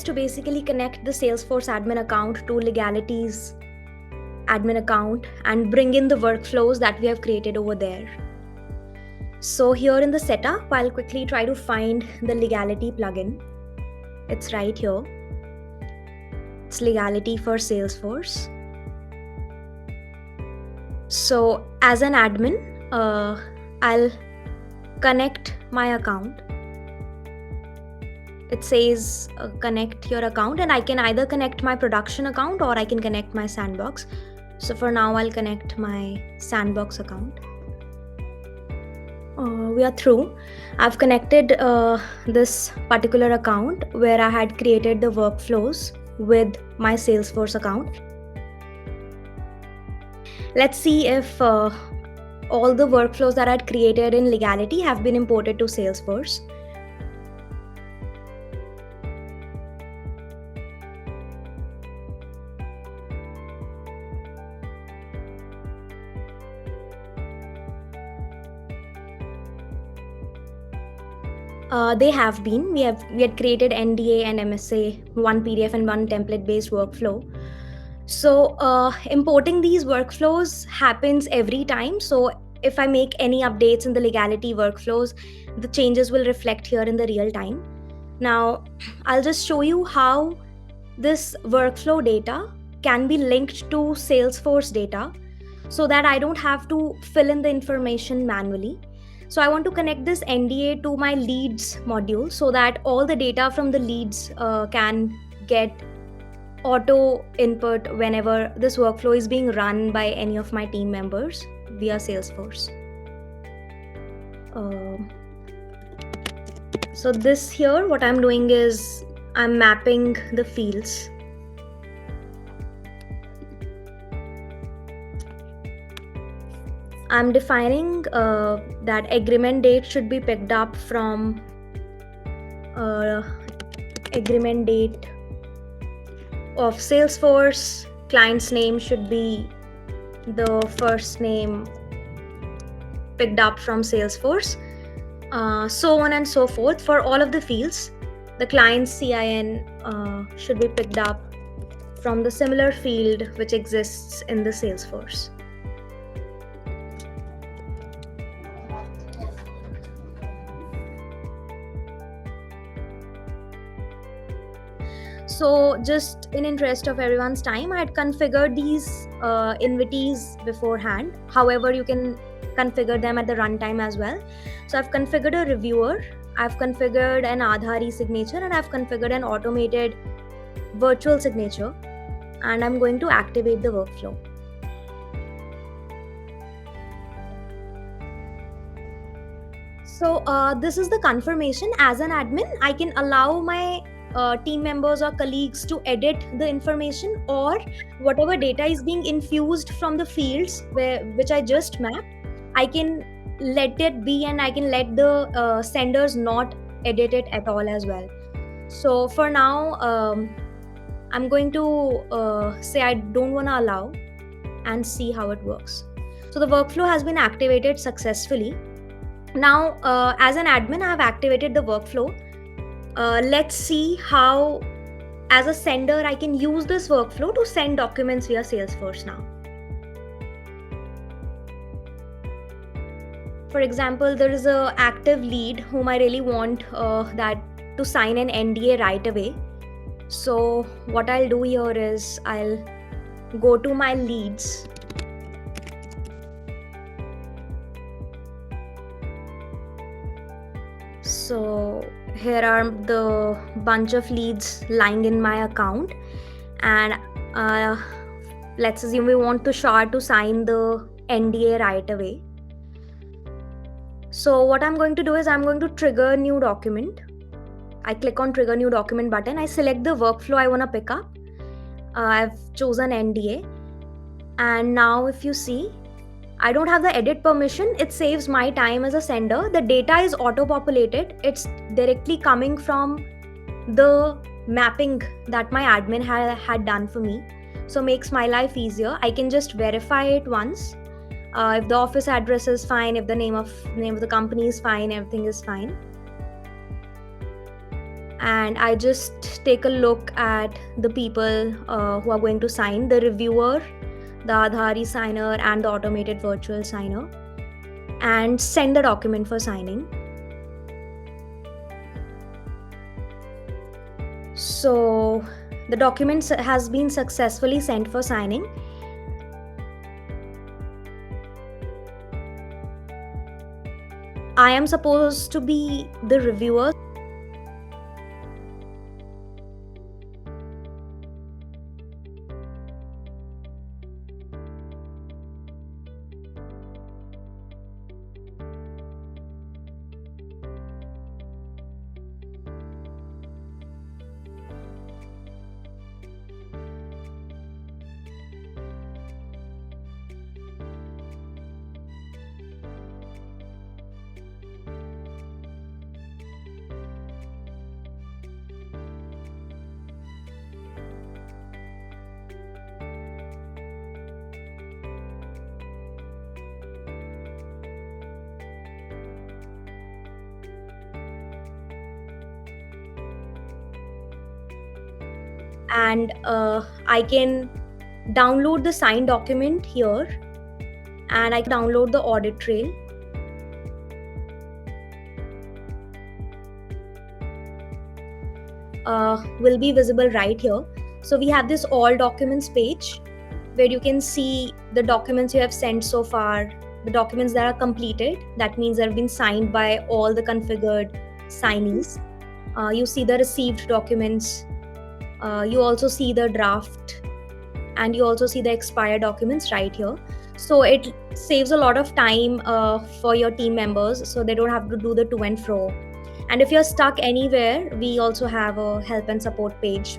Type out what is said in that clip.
to basically connect the Salesforce admin account to Legality's admin account and bring in the workflows that we have created over there. So here in the setup, I'll quickly try to find the Legality plugin. It's right here. It's Legality for Salesforce. So as an admin, I'll connect my account. It says connect your account, and I can either connect my production account or I can connect my Sandbox. So for now, I'll connect my Sandbox account. We are through. I've connected this particular account where I had created the workflows with my Salesforce account. Let's see if all the workflows that I had created in Legality have been imported to Salesforce. They have been. We had created NDA and MSA, one PDF and one template-based workflow. So importing these workflows happens every time. So if I make any updates in the Legality workflows, the changes will reflect here in the real time. Now, I'll just show you how this workflow data can be linked to Salesforce data so that I don't have to fill in the information manually. So I want to connect this NDA to my leads module so that all the data from the leads can get auto input whenever this workflow is being run by any of my team members via Salesforce. So this here, what I'm doing is I'm mapping the fields. I'm defining that agreement date should be picked up from agreement date of Salesforce. Client's name should be the first name picked up from Salesforce, so on and so forth. For all of the fields, the client's CIN should be picked up from the similar field which exists in the Salesforce. So just in interest of everyone's time, I had configured these invitees beforehand. However, you can configure them at the runtime as well. So I've configured a reviewer, I've configured an Aadhaar e-signature, and I've configured an automated virtual signature, and I'm going to activate the workflow. So this is the confirmation. As an admin, I can allow my team members or colleagues to edit the information, or whatever data is being infused from the fields which I just mapped, I can let it be and I can let the senders not edit it at all as well. So for now, I'm going to say I don't want to allow and see how it works. So the workflow has been activated successfully. Now, as an admin, I have activated the workflow. Let's see how, as a sender, I can use this workflow to send documents via Salesforce now. For example, there is an active lead whom I really want that to sign an NDA right away. So what I'll do here is I'll go to my leads. So here are the bunch of leads lying in my account, and let's assume we want Tushar to sign the NDA right away. So what I'm going to do is I'm going to trigger new document. I click on trigger new document button. I select the workflow I want to pick up. I've chosen NDA, and now if you see, I don't have the edit permission. It saves my time as a sender. The data is auto-populated. It's directly coming from the mapping that my admin had done for me. So makes my life easier. I can just verify it once. If the office address is fine, if the name of the company is fine, everything is fine. and I just take a look at the people who are going to sign, the reviewer, the Aadhaari signer, and the automated virtual signer, and send the document for signing. So the document has been successfully sent for signing. I am supposed to be the reviewer. And I can download the signed document here, and I can download the audit trail. Will be visible right here. So we have this all documents page where you can see the documents you have sent so far, the documents that are completed, that means they have been signed by all the configured signees. You see the received documents, you also see the draft, and you also see the expired documents right here. So it saves a lot of time for your team members, so they don't have to do the to and fro. And if you're stuck anywhere, we also have a help and support page.